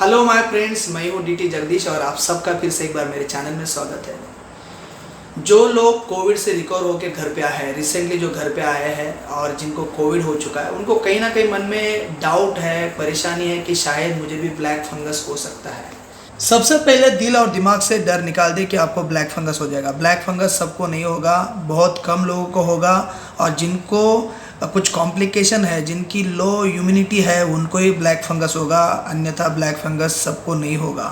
Hello my friends, मैं हूँ DT Jagdish और आप सबका फिर से एक बार मेरे चैनल में स्वागत है। जो लोग कोविड से रिकवर होकर घर पे आए हैं, रिसेंटली जो घर पे आए हैं और जिनको कोविड हो चुका है, उनको कहीं ना कहीं मन में डाउट है, परेशानी है कि शायद मुझे भी ब्लैक फंगस हो सकता है। सबसे पहले दिल और दिमाग से डर निकाल दे कि आपको ब्लैक फंगस हो जाएगा। ब्लैक फंगस सबको नहीं होगा, बहुत कम लोगों को होगा और जिनको कुछ कॉम्प्लिकेशन है, जिनकी लो इम्यूनिटी है, उनको ही ब्लैक फंगस होगा, अन्यथा ब्लैक फंगस सबको नहीं होगा।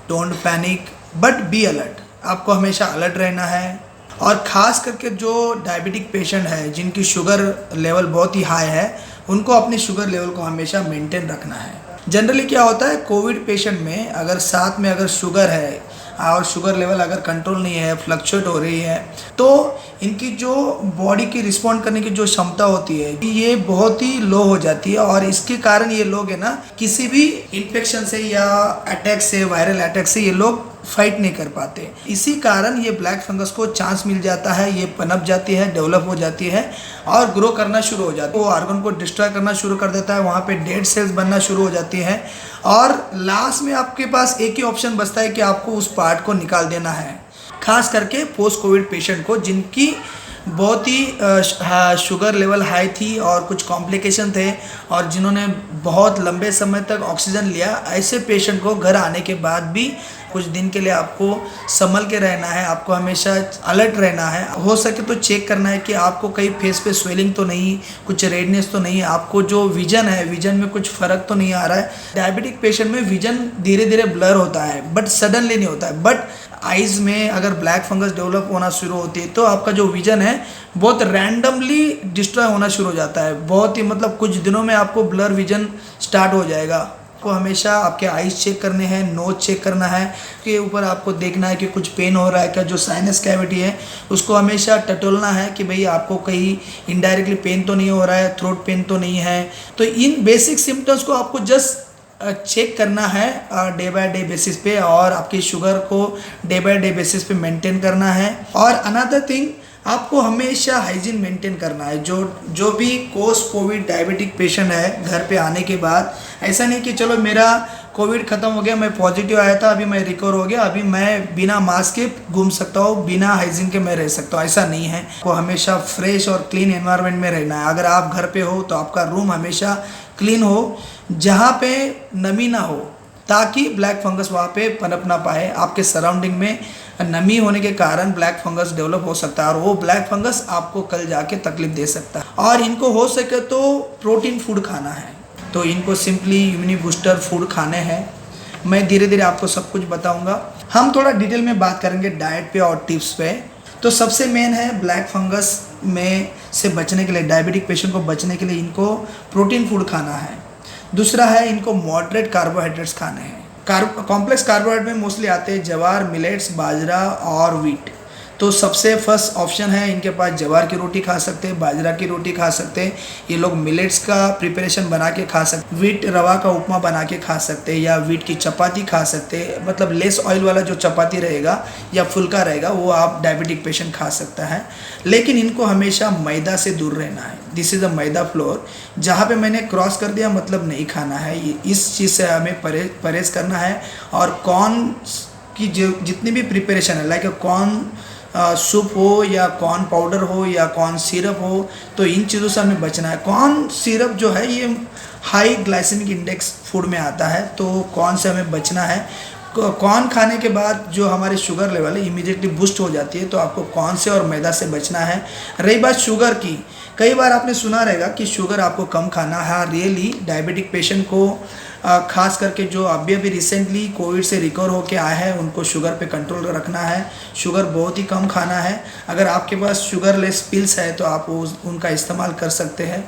Don't panic but be alert. आपको हमेशा अलर्ट रहना है और ख़ास करके जो डायबिटिक पेशेंट है, जिनकी शुगर लेवल बहुत ही हाई है, उनको अपनी शुगर लेवल को हमेशा मेंटेन रखना है। जनरली क्या होता है, कोविड पेशेंट में अगर साथ में अगर शुगर है और शुगर लेवल अगर कंट्रोल नहीं है, फ्लक्चुएट हो रही है, तो इनकी जो बॉडी की रिस्पॉन्ड करने की जो क्षमता होती है ये बहुत ही लो हो जाती है और इसके कारण ये लोग है ना, किसी भी इन्फेक्शन से या अटैक से, वायरल अटैक से ये लोग फाइट नहीं कर पाते। इसी कारण ये ब्लैक फंगस को चांस मिल जाता है, ये पनप जाती है, डेवलप हो जाती है और ग्रो करना शुरू हो जाती है। वो ऑर्गन को डिस्ट्रॉय करना शुरू कर देता है, वहाँ पे डेड सेल्स बनना शुरू हो जाती हैं और लास्ट में आपके पास एक ही ऑप्शन बचता है कि आपको उस पार्ट को निकाल देना है। खास करके पोस्ट कोविड पेशेंट को, जिनकी बहुत ही शुगर लेवल हाई थी और कुछ कॉम्प्लिकेशन थे और जिन्होंने बहुत लंबे समय तक ऑक्सीजन लिया, ऐसे पेशेंट को घर आने के बाद भी कुछ दिन के लिए आपको संभल के रहना है। आपको हमेशा अलर्ट रहना है। हो सके तो चेक करना है कि आपको कहीं फेस पे स्वेलिंग तो नहीं, कुछ रेडनेस तो नहीं, आपको जो विजन है, विजन में कुछ फ़र्क तो नहीं आ रहा है। डायबिटिक पेशेंट में विजन धीरे धीरे ब्लर होता है बट सडनली नहीं होता है। बट आइज़ में अगर ब्लैक फंगस डेवलप होना शुरू होती है तो आपका जो विजन है बहुत रैंडमली डिस्ट्रॉय होना शुरू हो जाता है। बहुत ही मतलब कुछ दिनों में आपको ब्लर विजन स्टार्ट हो जाएगा। आपको हमेशा आपके आइज़ चेक करने हैं, नोज चेक करना है, के ऊपर आपको देखना है कि कुछ पेन हो रहा है क्या। जो साइनस कैविटी है उसको हमेशा टटोलना है कि भाई आपको कहीं इनडायरेक्टली पेन तो नहीं हो रहा है, थ्रोट पेन तो नहीं है। तो इन बेसिक सिम्टम्स को आपको जस्ट चेक करना है डे बाय डे बेसिस पे और आपकी शुगर को डे बाय डे बेसिस पे मेंटेन करना है। और अनदर थिंग, आपको हमेशा हाइजीन मेंटेन करना है। जो भी पोस्ट कोविड डायबिटिक पेशेंट है, घर पे आने के बाद ऐसा नहीं कि चलो मेरा कोविड ख़त्म हो गया, मैं पॉजिटिव आया था, अभी मैं रिकवर हो गया, अभी मैं बिना मास्क के घूम सकता हूँ, बिना हाइजीन के मैं रह सकता हूँ, ऐसा नहीं है। आपको हमेशा फ्रेश और क्लीन एनवायरनमेंट में रहना है। अगर आप घर पे हो तो आपका रूम हमेशा क्लीन हो, जहाँ पे नमी ना हो, ताकि ब्लैक फंगस वहाँ पे पनप ना पाए। आपके सराउंडिंग में नमी होने के कारण ब्लैक फंगस डेवलप हो सकता है और वो ब्लैक फंगस आपको कल जाके तकलीफ दे सकता है। और इनको हो सके तो प्रोटीन फूड खाना है, तो इनको सिंपली इम्यूनी बूस्टर फूड खाने हैं। मैं धीरे धीरे आपको सब कुछ बताऊंगा। हम थोड़ा डिटेल में बात करेंगे डाइट पे और टिप्स पे। तो सबसे मेन है ब्लैक फंगस में से बचने के लिए, डायबिटिक पेशेंट को बचने के लिए इनको प्रोटीन फूड खाना है। दूसरा है इनको मॉडरेट कार्बोहाइड्रेट्स खाने हैं। कॉम्प्लेक्स कार्बोहाइड्रेट में मोस्टली आते हैं जवार, मिलेट्स, बाजरा और व्हीट। तो सबसे फर्स्ट ऑप्शन है इनके पास, जवार की रोटी खा सकते हैं, बाजरा की रोटी खा सकते हैं, ये लोग मिलेट्स का प्रिपरेशन बना के खा सकते हैं, व्हीट रवा का उपमा बना के खा सकते हैं या व्हीट की चपाती खा सकते हैं। मतलब लेस ऑयल वाला जो चपाती रहेगा या फुल्का रहेगा वो आप डायबिटिक पेशेंट खा सकता है। लेकिन इनको हमेशा मैदा से दूर रहना है। This is a maida floor. जहाँ पे मैंने क्रॉस कर दिया मतलब नहीं खाना है, इस चीज़ से हमें परहेज करना है। और कॉर्न की जो जितनी भी प्रिपरेशन है, लाइक कॉर्न सूप हो या कॉर्न पाउडर हो या कॉर्न सिरप हो, तो इन चीज़ों से हमें बचना है। कॉर्न सिरप जो है ये हाई ग्लाइसेमिक इंडेक्स फूड में आता है, तो कॉर्न से हमें बचना है। कॉर्न खाने के बाद जो हमारी शुगर लेवल है इमीडिएटली बूस्ट हो जाती है, तो आपको कॉर्न से और मैदा से बचना है। रही बात शुगर की, कई बार आपने सुना रहेगा कि शुगर आपको कम खाना है। रियली डायबिटिक पेशेंट को खास करके जो अभी रिसेंटली कोविड से रिकवर होके आए हैं, उनको शुगर पे कंट्रोल रखना है। शुगर बहुत ही कम खाना है। अगर आपके पास शुगर लेस पिल्स है तो आप उनका इस्तेमाल कर सकते हैं।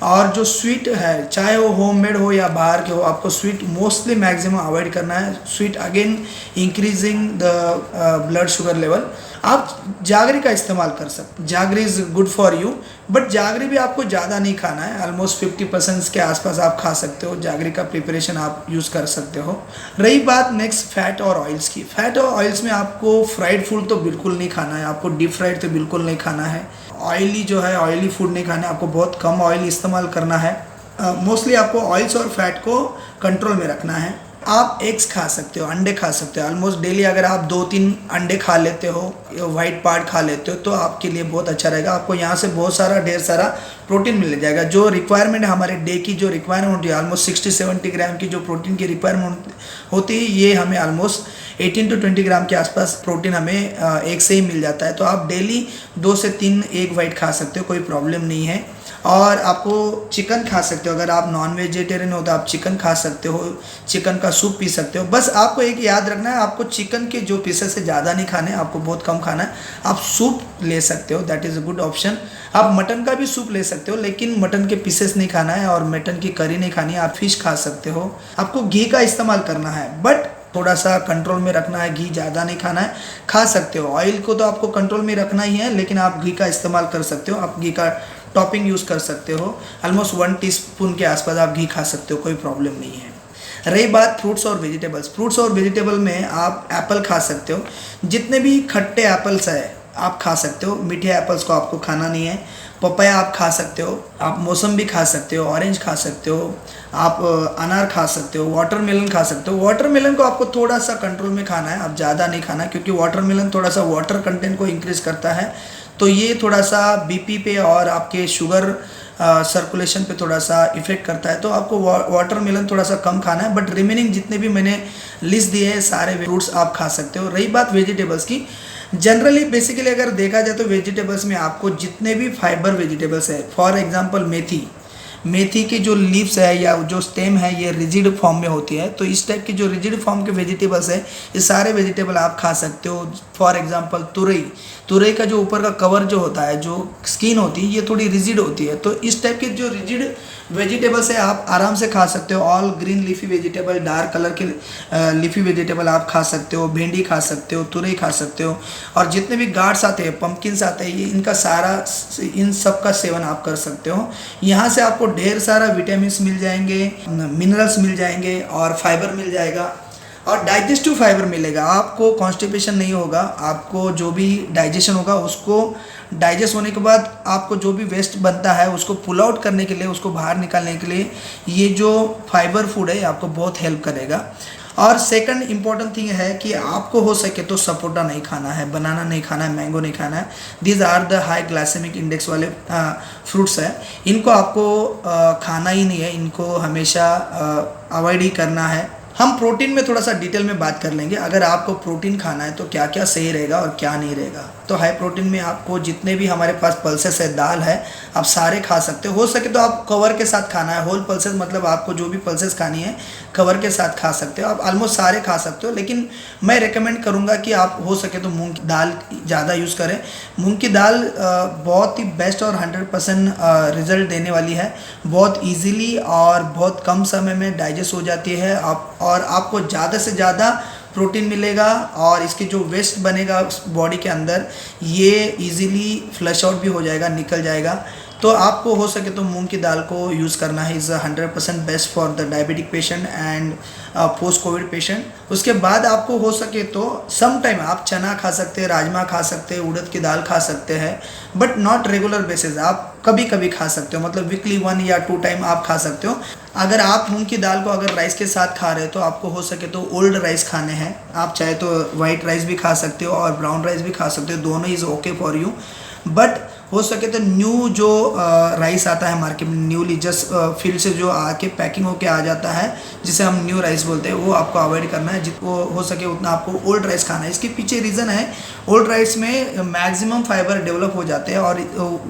और जो स्वीट है, चाहे वो होममेड हो या बाहर के हो, आपको स्वीट मोस्टली मैक्सिमम अवॉइड करना है। Sweet again increasing the blood sugar level. आप जागरी का इस्तेमाल कर सकते हैं, jaggery is good for you, but jaggery भी आपको ज़्यादा नहीं खाना है। ऑलमोस्ट 50% के आसपास आप खा सकते हो। जागरी का प्रिपरेशन आप यूज़ कर सकते हो। रही बात नेक्स्ट फैट और ऑयल्स की, फैट और ऑयल्स में आपको फ्राइड फूड तो बिल्कुल नहीं खाना है, आपको डीप फ्राइड तो बिल्कुल नहीं खाना है। ऑयली जो है, ऑयली फूड नहीं खाना है, आपको बहुत कम ऑयल इस्तेमाल करना है। मोस्टली आपको ऑयल्स और फैट को कंट्रोल में रखना है। आप एग्स खा सकते हो, अंडे खा सकते हो। ऑलमोस्ट डेली अगर आप 2-3 अंडे खा लेते हो, वाइट पार्ट खा लेते हो, तो आपके लिए बहुत अच्छा रहेगा। आपको यहाँ से बहुत सारा ढेर सारा प्रोटीन मिल जाएगा। जो रिक्वायरमेंट है हमारे डे की, जो रिक्वायरमेंट होती है ऑलमोस्ट 60-70 ग्राम की जो प्रोटीन की रिक्वायरमेंट होती है, ये हमें ऑलमोस्ट 18 to 20 ग्राम के आसपास प्रोटीन हमें एग से ही मिल जाता है। तो आप डेली 2 से 3 एग वाइट खा सकते हो, कोई प्रॉब्लम नहीं है। और आपको चिकन खा सकते हो, अगर आप नॉन वेजिटेरियन हो तो आप चिकन खा सकते हो, चिकन का सूप पी सकते हो। बस आपको एक याद रखना है, आपको चिकन के जो पीसेस से ज़्यादा नहीं खाने, आपको बहुत कम खाना है। आप सूप ले सकते हो, that is a good option. आप मटन का भी सूप ले सकते हो, लेकिन मटन के पीसेस नहीं खाना है और मटन की करी नहीं खानी है। आप फिश खा सकते हो। आपको घी का इस्तेमाल करना है, बट थोड़ा सा कंट्रोल में रखना है। घी ज़्यादा नहीं खाना है। खा सकते हो, ऑयल को तो आपको कंट्रोल में रखना ही है, लेकिन आप घी का इस्तेमाल कर सकते हो। आप घी का टॉपिंग यूज़ कर सकते हो। ऑलमोस्ट 1 टीस्पून के आसपास आप घी खा सकते हो, कोई प्रॉब्लम नहीं है। रही बात फ्रूट्स और वेजिटेबल्स, फ्रूट्स और वेजिटेबल में आप एप्पल खा सकते हो। जितने भी खट्टे एप्पल्स है आप खा सकते हो, मीठे एप्पल्स को आपको खाना नहीं है। पपाया आप खा सकते हो, आप मौसम्बी खा सकते हो, ऑरेंज खा सकते हो, आप अनार खा सकते हो, वाटरमेलन खा सकते हो। वाटरमेलन को आपको थोड़ा सा कंट्रोल में खाना है, आप ज़्यादा नहीं खाना, क्योंकि वाटरमेलन थोड़ा सा वाटर कंटेंट को इंक्रीज करता है। तो ये थोड़ा सा बीपी पे और आपके शुगर सर्कुलेशन पे थोड़ा सा इफेक्ट करता है। तो आपको वाटरमेलन थोड़ा सा कम खाना है, बट रिमेनिंग जितने भी मैंने लिस्ट दिए हैं सारे फ्रूट्स आप खा सकते हो। रही बात वेजिटेबल्स की, जनरली बेसिकली अगर देखा जाए तो वेजिटेबल्स में आपको जितने भी फाइबर वेजिटेबल्स है, फॉर एग्जांपल मेथी की जो लीव्स है या जो स्टेम है ये रिजिड फॉर्म में होती है। तो इस टाइप की जो रिजिड फॉर्म के वेजिटेबल्स है, ये सारे वेजिटेबल आप खा सकते हो। फॉर एग्जांपल तुरई का जो ऊपर का कवर जो होता है, जो स्किन होती है, ये थोड़ी रिजिड होती है। तो इस टाइप के जो रिजिड वेजिटेबल्स है आप आराम से खा सकते हो। All green leafy vegetable, dark colour के लीफी वेजिटेबल आप खा सकते हो। भिंडी खा सकते हो, तुरई खा सकते हो, और जितने भी गार्ड्स आते हैं, पम्पकिन्स आते हैं, ये इन सब का सेवन आप कर सकते हो। यहाँ से आपको ढेर सारा विटामिन मिल जाएंगे, मिनरल्स मिल जाएंगे और फाइबर मिल जाएगा, और डाइजेस्टिव फाइबर मिलेगा। आपको कॉन्स्टिपेशन नहीं होगा। आपको जो भी डाइजेशन होगा, उसको डाइजेस्ट होने के बाद आपको जो भी वेस्ट बनता है उसको पुल आउट करने के लिए, उसको बाहर निकालने के लिए ये जो फाइबर फूड है आपको बहुत हेल्प करेगा। और सेकंड इम्पॉर्टेंट थिंग है कि आपको हो सके तो सपोटा नहीं खाना है, बनाना नहीं खाना है, मैंगो नहीं खाना है। These are the high glycemic index वाले फ्रूट्स है। इनको आपको खाना ही नहीं है, इनको हमेशा अवॉइड ही करना है। हम प्रोटीन में थोड़ा सा डिटेल में बात कर लेंगे। अगर आपको प्रोटीन खाना है तो क्या क्या सही रहेगा और क्या नहीं रहेगा। तो हाई प्रोटीन में आपको जितने भी हमारे पास पल्सेस है, दाल है, आप सारे खा सकते हो सके तो आप कवर के साथ खाना है। होल पल्सेस मतलब आपको जो भी पल्सेस खानी है कवर के साथ खा सकते हो। आप ऑलमोस्ट सारे खा सकते हो, लेकिन मैं रेकमेंड करूँगा कि आप हो सके तो मूंग की दाल ज़्यादा यूज़ करें। मूंग की दाल बहुत ही बेस्ट और 100% रिजल्ट देने वाली है। बहुत ईजीली और बहुत कम समय में डाइजेस्ट हो जाती है और आपको ज़्यादा से ज़्यादा प्रोटीन मिलेगा, और इसके जो वेस्ट बनेगा बॉडी के अंदर ये इजीली फ्लश आउट भी हो जाएगा, निकल जाएगा। तो आपको हो सके तो मूंग की दाल को यूज़ करना है। Is 100% best for the diabetic patient and post Covid patient. उसके बाद आपको हो सके तो सम टाइम आप चना खा सकते हैं, राजमा खा सकते हैं, उड़द की दाल खा सकते हैं, बट नॉट रेगुलर बेसिस। आप कभी कभी खा सकते हो, मतलब वीकली 1 या 2 टाइम आप खा सकते हो। अगर आप मूंग की दाल को अगर राइस के साथ खा रहे हो तो आपको हो सके तो ओल्ड राइस खाने हैं। आप चाहे तो वाइट राइस भी खा सकते हो और ब्राउन राइस भी खा सकते हो, दोनों is okay for you. But हो सके तो न्यू जो राइस आता है मार्केट में, न्यूली जस्ट फील्ड से जो आके पैकिंग होके आ जाता है, जिसे हम न्यू राइस बोलते हैं, वो आपको अवॉइड करना है। जितना हो सके उतना आपको ओल्ड राइस खाना है। इसके पीछे रीज़न है, ओल्ड राइस में मैक्सिमम फाइबर डेवलप हो जाते हैं और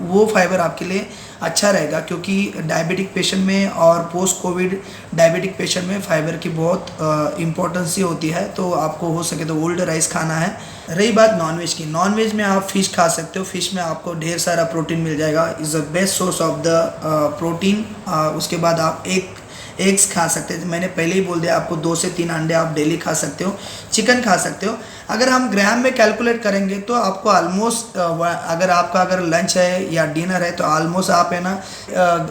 वो फाइबर आपके लिए अच्छा रहेगा, क्योंकि डायबिटिक पेशेंट में और पोस्ट कोविड डायबिटिक पेशेंट में फाइबर की बहुत इम्पोर्टेंस ही होती है। तो आपको हो सके तो ओल्ड राइस खाना है। रही बात नॉनवेज की, नॉनवेज में आप फ़िश खा सकते हो। फ़िश में आपको ढेर सारा प्रोटीन मिल जाएगा, is the best source of the protein. उसके बाद आप एग्स खा सकते हैं। मैंने पहले ही बोल दिया, आपको 2 से 3 अंडे आप डेली खा सकते हो। चिकन खा सकते हो। अगर हम ग्राम में कैलकुलेट करेंगे तो आपको ऑलमोस्ट अगर लंच है या डिनर है तो ऑलमोस्ट आप है ना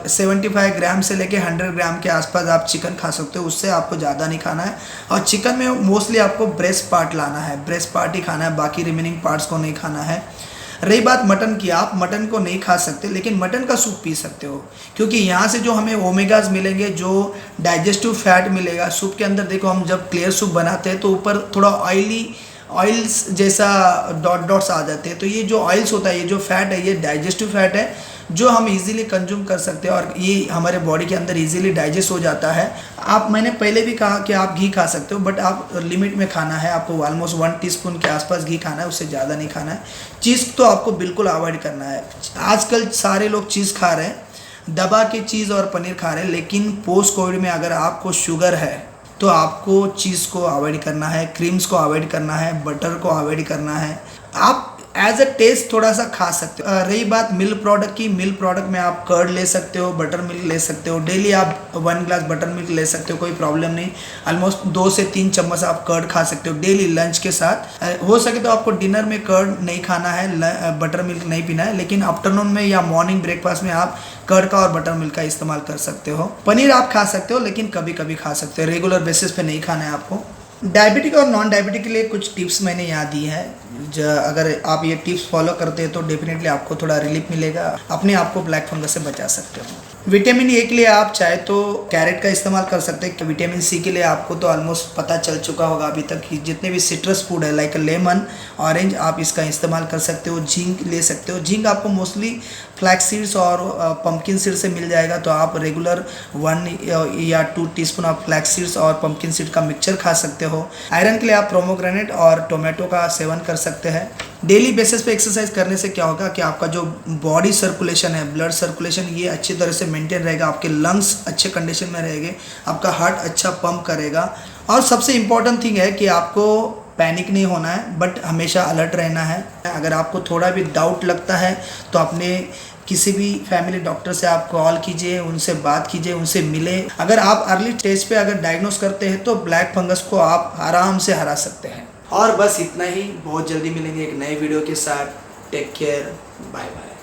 75 ग्राम से लेके 100 ग्राम के आसपास आप चिकन खा सकते हो। उससे आपको ज़्यादा नहीं खाना है। और चिकन में मोस्टली आपको ब्रेस्ट पार्ट लाना है, ब्रेस्ट पार्ट ही खाना है, बाकी रिमेनिंग पार्ट्स को नहीं खाना है। रही बात मटन की, आप मटन को नहीं खा सकते लेकिन मटन का सूप पी सकते हो, क्योंकि यहाँ से जो हमें ओमेगाज मिलेंगे, जो डाइजेस्टिव फैट मिलेगा सूप के अंदर। देखो हम जब क्लियर सूप बनाते हैं तो ऊपर थोड़ा ऑयल्स जैसा डॉट्स आ जाते हैं, तो ये जो ऑयल्स होता है, ये जो फैट है, ये डाइजेस्टिव फैट है जो हम इजीली कंज्यूम कर सकते हैं और ये हमारे बॉडी के अंदर इजीली डाइजेस्ट हो जाता है। मैंने पहले भी कहा कि आप घी खा सकते हो, बट आप लिमिट में खाना है। आपको ऑलमोस्ट 1 टीस्पून के आसपास घी खाना है, उससे ज़्यादा नहीं खाना है। चीज़ तो आपको बिल्कुल अवॉइड करना है। आजकल सारे लोग चीज़ खा रहे हैं, दबा के चीज़ और पनीर खा रहे हैं, लेकिन पोस्ट कोविड में अगर आपको शुगर है तो आपको चीज़ को अवॉइड करना है, क्रीम्स को अवॉइड करना है, बटर को अवॉइड करना है। आप एज अ टेस्ट थोड़ा सा खा सकते हो। रही बात मिल्क प्रोडक्ट की, मिल्क प्रोडक्ट में आप कर्ड ले सकते हो, बटर मिल्क ले सकते हो। डेली आप 1 ग्लास बटर मिल्क ले सकते हो, कोई प्रॉब्लम नहीं। ऑलमोस्ट 2 से 3 चम्मच आप कर्ड खा सकते हो डेली लंच के साथ। हो सके तो आपको डिनर में कर्ड नहीं खाना है, बटर मिल्क नहीं पीना है, लेकिन आफ्टरनून में या मॉर्निंग ब्रेकफास्ट में आप कर्ड का और बटर मिल्क का इस्तेमाल कर सकते हो। पनीर आप खा सकते हो, लेकिन कभी कभी खा सकते हो, रेगुलर बेसिस पे नहीं खाना है आपको। डायबिटिक और नॉन डायबिटिक के लिए कुछ टिप्स मैंने यहाँ दी है। अगर आप ये टिप्स फॉलो करते हैं तो डेफिनेटली आपको थोड़ा रिलीफ मिलेगा, अपने आप को ब्लैक फंगस से बचा सकते हो। विटामिन ए के लिए आप चाहे तो कैरेट का इस्तेमाल कर सकते हैं। विटामिन सी के लिए आपको तो ऑलमोस्ट पता चल चुका होगा अभी तक कि जितने भी सिट्रस फूड है लाइक लेमन, ऑरेंज, आप इसका इस्तेमाल कर सकते हो। झींग ले सकते हो। झींग आपको मोस्टली फ्लैक्स सीड्स और पंपकिन सीड से मिल जाएगा, तो आप रेगुलर 1 या 2 टीस्पून आप फ्लैक्स सीड्स और पंपकिन सीड का मिक्सचर खा सकते हो। आयरन के लिए आप पोमेग्रेनेट और टोमेटो का सेवन कर सकते हैं। डेली बेसिस पे एक्सरसाइज करने से क्या होगा कि आपका जो बॉडी सर्कुलेशन है, ब्लड सर्कुलेशन, ये अच्छी तरह से मेंटेन रहेगा, आपके लंग्स अच्छे कंडीशन में रहेंगे, आपका हार्ट अच्छा पंप करेगा। और सबसे इम्पॉर्टेंट थिंग है कि आपको पैनिक नहीं होना है, बट हमेशा अलर्ट रहना है। अगर आपको थोड़ा भी डाउट लगता है तो अपने किसी भी फैमिली डॉक्टर से आप कॉल कीजिए, उनसे बात कीजिए, उनसे मिले। अगर आप अर्ली स्टेज पे अगर डायग्नोस करते हैं तो ब्लैक फंगस को आप आराम से हरा सकते हैं। और बस इतना ही, बहुत जल्दी मिलेंगे एक नए वीडियो के साथ। Take care, bye bye.